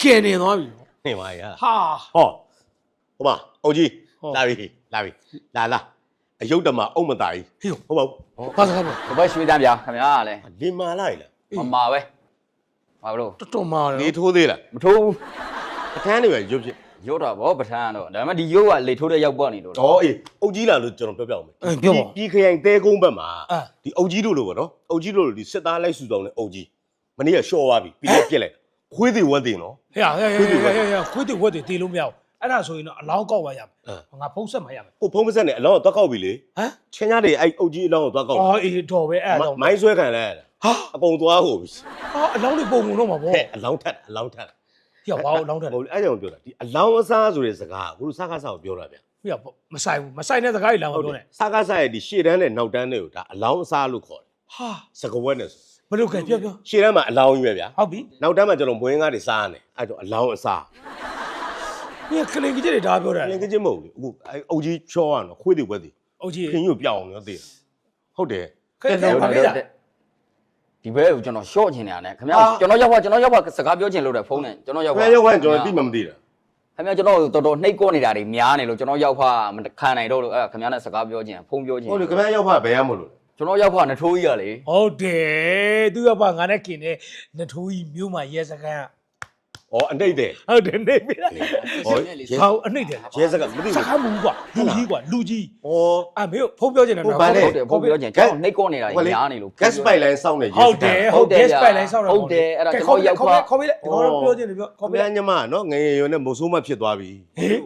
ကဲနေသွားပြီ နေပါရ ဟာ ဟောဟိုမအုတ်ကြီးလာပြီလာအယုတ်တမအုံမသားကြီး ဟေး ဟုတ်ပါ ဘာစကားပြော ဘယ်ရွှေတန်းဗျာခင်ဗျာလဲ လင်မာလိုက်လား မမာပဲဘာလို့ တော်မာတယ် နေထိုးသေးလား မထိုးဘူး အခန်းတွေပဲရုပ်ဖြစ် ရုတ်တာဗောပထန်းတော့ဒါပေမဲ့ဒီရုပ်ကလေထိုးတဲ့ရောက်ပေါ့နေလို့ ဟောအေးအုတ်ကြီးလာလို့ကျွန်တော်ပြောပြအောင်မယ်ပြီးခရိုင်တဲကုန်းဘက်မှာဒီအုတ်ကြီးတို့လို့ပေါ့နော်အုတ်ကြီးတို့လို့ဒီစစ်သားလိုက်စုဆောင်တဲ့အုတ်ကြီးမနေ့ကရှော့သွားပြီပြီးတော့ပြက်လိုက်ခွေးတွေဝက်တွေနော် ဟဲ့ခွေးတွေဝက်တွေတေးလို့မရဘူးအဲ့ဒါဆိုရင်တော့အလောင်းကောက်ပါရမယ်ငါဖုံးဆက်မှရမယ် ကိုဖုံးမဆက်နဲ့အလောင်းတော့ကောက်ပြီလေ ဟမ် ချင်းသားတွေအဲ့အုတ်ကြီးအလောင်းကိုသွားကောက် အော်အေးတော်ပဲအဲ့ဒါတော့ မိုင်းဆွဲခံလဲ ဟာ အကုန်သွားဟိုပြီ ဟာအလောင်းတွေပုံပုံတော့မှာဗော အလောင်းထက်ဟေ့ဘာအလောင်းထက် ဟုတ်အဲ့ကြောင့်ပြောတာဒီအလောင်းအစားဆိုတဲ့စကားကိုစကားစားကိုပြောတာဗျ ဟေ့မဆိုင်ဘူးမဆိုင်တဲ့စကားကြီးလာမပြောနဲ့ စကားစားရဲ့ဒီရှေ့တန်းနဲ့နောက်တန်းတွေကိုဒါအလောင်းအစားလို့ခေါ်တယ် ဟာ စကဝက်နဲ့ဆို ဘယ်လိုကဲပြော ရှေ့တန်းမှာအလောင်းကြီးပဲဗျာ ဟုတ်ပြီ နောက်တန်းမှာကျွန်တော်ဘွင်းကားတွေစားရတယ်အဲ့တော့အလောင်းအစား ဒီကလင်ကြီးတွေဒါပြောတယ် လင်ကချင်းမဟုတ်ဘူးအခုအဲ့အုတ်ကြီးချောရတော့ခွေးတွေဝက်တွေ အုတ်ကြီး ခင်းကြီးကိုပြောင်းအောင်ရောသိတယ်ဟုတ်တယ် ခဲခဲပါလေ ဒီဘဲကိုကျွန်တော်ရှော့ချင်နေတာနဲ့ခင်ဗျာကျွန်တော်ရောက်ပါစကားပြောချင်လို့တဲ့ဖုန်းနဲ့ကျွန်တော်ရောက်ပါ ဖဲရောက်ခိုင်းကျွန်တော်သိမှမသိတာ ခင်ဗျာကျွန်တော်တော်တော်နှိပ်ကောနေတာတွေများနေလို့ကျွန်တော်ရောက်ဖာမခံနိုင်တော့လို့အဲ့ခင်ဗျာနဲ့စကားပြောချင်ဖုန်းပြောချင် ဟုတ်တယ်ခင်ဗျားရောက်ဖဘယ်ရမလို့ ကျွန်တော်ရောက်ဖာနထိုးကြီးရလေ ဟုတ်တယ်သူကပါငါနဲ့ခင်နေနထိုးကြီးမြို့မှာရဲစခန်း ဩအနှိမ့်တယ် ဟုတ်တယ်နေပြီလား ဟော ဟောအနှိမ့်တယ် ရဲစကားမသိ စ ဘူး ကားမူကွာလူကြီးကွာလူကြီး ဩ အမေဖုန်းပြောချင်တယ်နော် ဟုတ်တယ်ဖုန်းပြောချင်ကျွန်တော်နှိပ်ကောနေတာတွေများနေလို့ gas pipeline စောင့်နေရဲ ဟုတ်တယ်ဟုတ်တယ် gas pipeline ဆောက်တာ ဟုတ်တယ်အဲ့ဒါကျွန်တော်ရောက်ဖာ ခေါ်ပေးလိုက်ကျွန်တော်ပြောချင်တယ်ပြောခေါ် ခင် ပေး ဗျာ လိုက် ညမနော်ငယ်ရွယ်နဲ့မိုးဆိုးမဖြစ်သွားပြီ ဟေး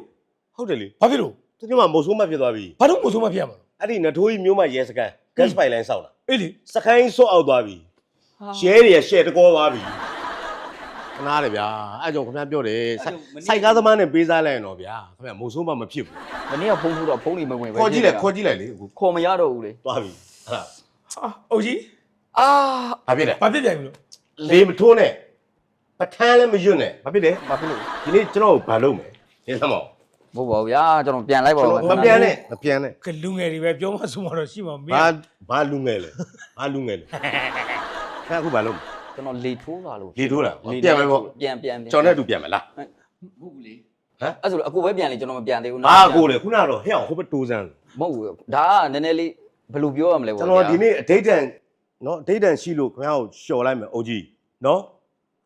ဟုတ်တယ်လေ ဘာဖြစ်လို့ သူညမမိုးဆိုးမဖြစ်သွားပြီ ဘာလို့မဆိုးမဖြစ်ရမှာ အဲ့ဒီနထိုးကြီးမျိုးမရဲစကန် gas pipeline စောင့်တာ အေးလေ စခိုင်းဆော့အောက်သွားပြီရှဲတွေကရှဲတကောသွားပြီခနာတယ်ဗျာအဲ့ကြောင့်ခင်ဗျာပြောတယ်စိုက်ကားသမားနဲ့ပေးစားလိုက်ရင်တော့ဗျာခင်ဗျာမိုးဆိုးမမဖြစ်ဘူး မနေ့ကဖုန်းထိုးတော့ဖုန်းတွေမဝင်ပဲ ခေါ်ကြည့်လိုက်လေအခု ခေါ်မရတော့ဘူးလေ သွားပြီဟာ အုတ်ကြီး အာ ဘာဖြစ်လဲ ဘာဖြစ်ပြန်ပြီလို့ လေမထိုးနဲ့ပထမ်းလည်းမရွတ်နဲ့ဘာဖြစ်လဲ ဘာဖြစ်လို့ ဒီနေ့ကျွန်တော်ဘာလုပ်မလဲနေသမောင် ဘို့ပါဗျာကျွန်တော်ပြန်လိုက်ပါဦး မပြန်နဲ့မပြန်နဲ့ ကလူငယ်တွေပဲပြောမှဆိုမှတော့ရှိမှာမင်း ဘာလူငယ်လဲဘာလူငယ်လဲအဲ့အခုဘာလုပ် ကျွန်တော်လေထိုးလာလို့ လေထိုးတာပြန်မယ်ပေါ့ ပြန် ကျွန်တော်နဲ့တူပြန်မလား ဟုတ်ဘူးလေ ဟမ် အဲ့ဆိုအကိုပဲပြန်လေကျွန်တော်မပြန်သေးဘူး အာကိုလေခုနကတော့ဟဲ့အောင်ဟိုဘက်တိုးစမ်း မဟုတ်ဘူးဒါကနည်းနည်းလေးဘယ်လိုပြောရမလဲပေါ့ ကျွန်တော်ဒီနေ့အဒိတ်တန်နော်အဒိတ်တန်ရှိလို့ခင်ဗျားကိုလျှော်လိုက်မယ်အိုကြီးနော်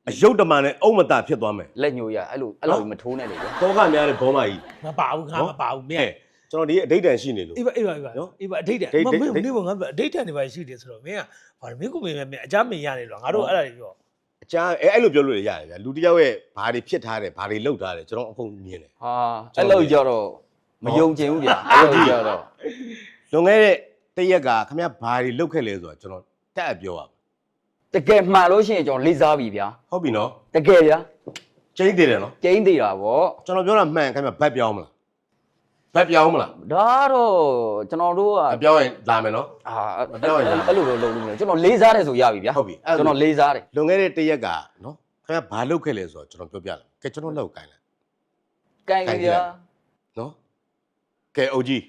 အယုတ်တမန်နဲ့အုံမတာဖြစ်သွားမယ် လက်ညိုရအဲ့လိုမထိုးနဲ့လေဗျာ တောကများတဲ့ဘောမကြီး မပါဘူးငါမပါဘူးမင်း ကျွန်တော်ဒီအဒိတ်တန်ရှိနေလို့ အေးပါနော်အေးပါအဒိတ်တယ်မင်းမင်းငါအဒိတ်တယ်နေပါရှိတယ်ဆိုတော့မင်းကဘာမင်းကိုမင်းအကြမ်းမင်းရနေလို့ငါတို့အဲ့ဒါတွေပြော အချားအဲ့လိုပြောလို့ရတယ်ဗျာလူတစ်ယောက်ရဲ့ဘာတွေဖြစ်ထားတယ်ဘာတွေလုပ်ထားတယ်ကျွန်တော်အခုမြင်တယ် ဟာအဲ့လိုကြတော့မယုံချင်ဘူးဗျာအဲ့လိုကြတော့ လွန်ခဲ့တဲ့တရက်ကခင်ဗျားဘာတွေလုပ်ခဲ့လဲဆိုတော့ကျွန်တော်တက်အပြောပါ တကယ်မှန်လို့ရှိရင်ကျွန်တော်လေးစားပြီဗျာ ဟုတ်ပြီနော် တကယ်ဗျာ ကျင်းသေးတယ်နော် ကျင်းသေးတာဗော ကျွန်တော်ပြောတာမှန်ခင်ဗျာဘတ်ပြောင်းမလားဘတ်ပြောင်းမလား ဒါတော့ကျွန်တော်တို့က အပြောင်းရင်လာမယ်နော် ဟာအဲ့လိုလုပ်လို့မရကျွန်တော်လေးစားတယ်ဆိုရပြီဗျာ ဟုတ်ပြီ ကျွန်တော်လေးစားတယ် လွန်ခဲ့တဲ့တရက်ကနော်ခင်ဗျာဘာလုပ်ခဲ့လဲဆိုတော့ကျွန်တော်ပြောပြလိုက်ကဲကျွန်တော်လောက်ကိုင်းလိုက် ကိုင်းဗျာ နော်ကဲအိုကြီ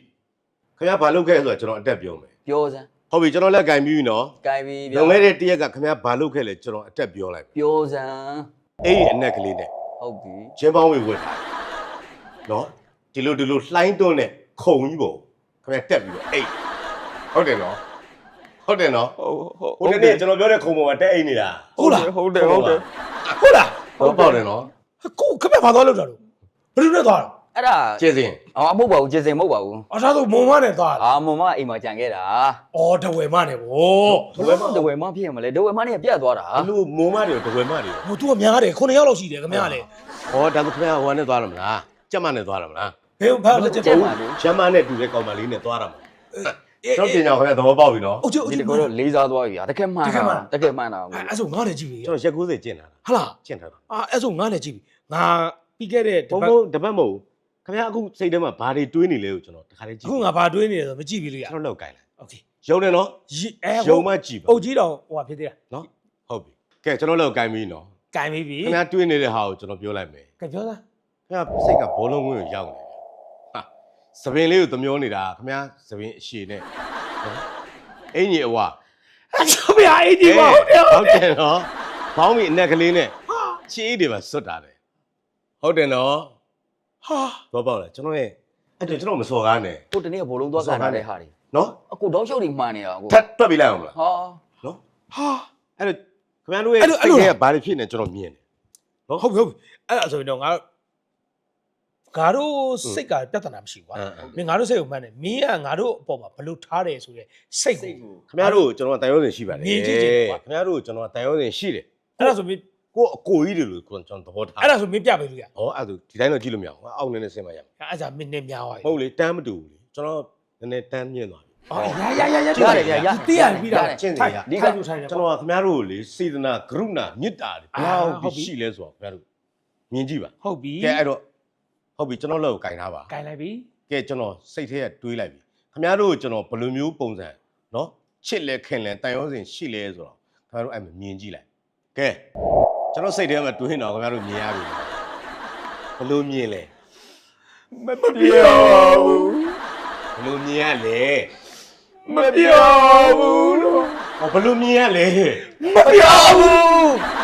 းခင်ဗျာဘာလုပ်ခဲ့လဲဆိုတော့ကျွန်တော်အတက်ပြောမယ် ပြောစမ်း ဟုတ်ပြီကျွန်တော်လက်ကိုင်းပြီးနော် ကိုင်းပြီဗျာ လွန်ခဲ့တဲ့တရက်ကခင်ဗျာဘာလုပ်ခဲ့လဲကျွန်တော်အတက်ပြောလိုက် ပြောစမ်း အေးအနက်ကလေးနဲ့ ဟုတ်ပြီ ကျင်းပေါင်းဝေဝတ်ထားနော်ဒီလိုလှိုင်းတွန်းနဲ့ခုံကြီးပေါ့ခင်ဗျာတက်ပြီးတော့အေးဟုတ်တယ်နော်ဟုတ်တယ်နော် ဟုတ် ဟိုတနေ့ကျွန်တော်ပြောတဲ့ခုံပေါ်မှာတက်အိတ်နေတာ ဟုတ်လား ဟုတ်တယ် ဟုတ်လား ဟုတ်ပေါ့တယ်နော် ကိုခက်ဘာသွားလို့တာလို့ဘယ်လိုနဲ့သွားတာ အဲ့ဒါ ကျေစင် မဟုတ်ပါဘူးကျေစင်မဟုတ်ပါဘူး အထားဆိုမုံမနဲ့သွားတာ အာမမအိမ်မှာကြံခဲ့တာ အော်တဝယ်မနဲ့ဗော ဒဝဲမဖြစ်ရမလဲဒဝဲမနဲ့ပြတ်သွားတာ ဘလူမိုးမတွေတဝဲမတွေ ဟို तू ကများတယ်9ယောက်လောက်ရှိတယ်ခင်ဗျားလေ ဟောဒါဆိုခင်ဗျာဟိုနဲ့သွားရမလားကြက်မနဲ့သွားရမလား ဘယ်ဘာလဲချက် ကျ တော့ မှာလို့ ရမ်းမနဲ့တူတဲ့ကောင်မလေးနဲ့သွားရမှာကျွန်တော်ပြင်အောင်ခင်ဗျာသဘောပေါက်ပြီနော် အုတ်ကျုပ် ဒီတကောတော့လေးစားသွားပြီဗျာတကယ်မှန်တာတကယ်မှန်တာ အဲ့ဆိုငါနဲ့ကြည့်ပြီ ကျွန်တော်ရက်90ကျင့်တာ ဟလား ကျင့်ထားတာ အဲ့ဆိုငါနဲ့ကြည့်ပြီငါပြီးခဲ့တဲ့ ဘုံတပတ်မဟုတ်ခင်ဗျာအခုစိတ်ထဲမှာဘာတွေတွေးနေလဲကိုကျွန်တော်တခါလေးကြည့် အခုငါဘာတွေးနေလဲဆိုမကြည့်ပြီလို့ရ ကျွန်တော်လောက်ကိုင်းလိုက် โอเค ရုံနေနော် ရုံမကြည့်ပါ အုတ်ကြီးတော်ဟိုဟာဖြစ်သေးတာ နော်ဟုတ်ပြီကဲကျွန်တော်လောက်ကိုင်းပြီနော် ကင်ပြီပြီ ခင်ဗျာတွေးနေတဲ့ဟာကိုကျွန်တော်ပြောလိုက်မယ် ကပြောသား ခင်ဗျာစိတ်ကဘောလုံးဝင်းကိုရောက်နေတယ်ဟာသပင်လေးကိုသမျောနေတာခင်ဗျာသပင်အရှည်နဲ့နော်အင်ကြီးအဝ အဲ့ဆိုဗျာအေးဒီပါဟုတ်တယ် ဟုတ်တယ်နော်ဘောင်းမီအနက်ကလေးနဲ့ချီးတွေပါစွတ်တာတယ် ဟုတ်တယ်နော်ဟာတော့ပေါ့လေကျွန်တော်ရဲ့အဲ့တော့ကျွန်တော်မစော်ကားနဲ့ ကိုတနေ့ကဘလုံးသွားခံရတဲ့ဟာတွေ နော် အခုတော့ရှုပ်တွေမှန်နေတာကို ထပ်တွက်ပြလိုက်အောင်မလား ဟာ နော်ဟာအဲ့တော့ခင်ဗျားတို့ရဲ့စိတ်ထဲကဘာတွေဖြစ်နေကျွန်တော်မြင်တယ်နော် ဟုတ်ပြီအဲ့ဒါဆိုရင်တော့ငါတို့စိတ်ကပြဿနာမရှိဘူးကွာမင်းငါတို့စိတ်ကိုမှန်းတယ်မင်းကငါတို့အပေါ်မှာဘလို့ထားတယ်ဆိုရဲစိတ်ကို ခင်ဗျားတို့ကျွန်တော်တန်ရုံးစင်ရှိပါတယ် မြင်ကြည့်ချင်တယ်ကွာ ခင်ဗျားတို့ကျွန်တော်တန်ရုံးစင်ရှိတယ် အဲ့ဒါဆိုမင်း ကိုအကိုကြီးတွေလို့ကျွန်တော်သဘောထား အဲ့ဒါဆိုမင်းပြပေးလို့ရ ဟောအဲ့ဒါဒီတိုင်းတော့ကြည့်လို့မရဘူးအောက်နေနေဆင်းမရဘူး အဲ့ဒါမင်းနဲ့များသွားပြီ ဟုတ်လေတန်းမတူဘူးလေကျွန်တော်နည်းနည်းတန်းမြင့်သွားပြီ ရတိရပြီးတော့ ကျင့်တယ်ရ ဒီကထိုင်တယ် ကျွန်တော်ခင်ဗျားတို့လေစေတနာကရုဏာမေတ္တာတွေဘလောက်ပြီးရှိလဲဆိုတော့ခင်ဗျားတို့မြင်ကြည့်ပါ ဟုတ်ပြီ ကဲအဲ့တော့ဟုတ်ပြီကျွန်တော်လက်ကိုကင်ထားပါ ကင်လိုက်ပြီ ကဲကျွန်တော်စိတ်ထဲကတွေးလိုက်ပြီခင်ဗျားတို့ကျွန်တော်ဘယ်လိုမျိုးပုံစံနော်ချစ်လဲခင်လဲတန်ရုံးစင်ရှိလဲဆိုတော့ခင်ဗျားတို့အဲ့မှာမြင်ကြည့်လိုက်ကဲကျွန်တော်စိတ်ထဲမှာတွေးနေတော့ခင်ဗျားတို့မြင်ရပြီဘယ်လိုမြင်လဲ မပြောဘူး ဘယ်လိုမြင်ရလဲ မပြောဘူးလို့ ဟောဘယ်လိုမြင်ရလဲ မပြောဘူး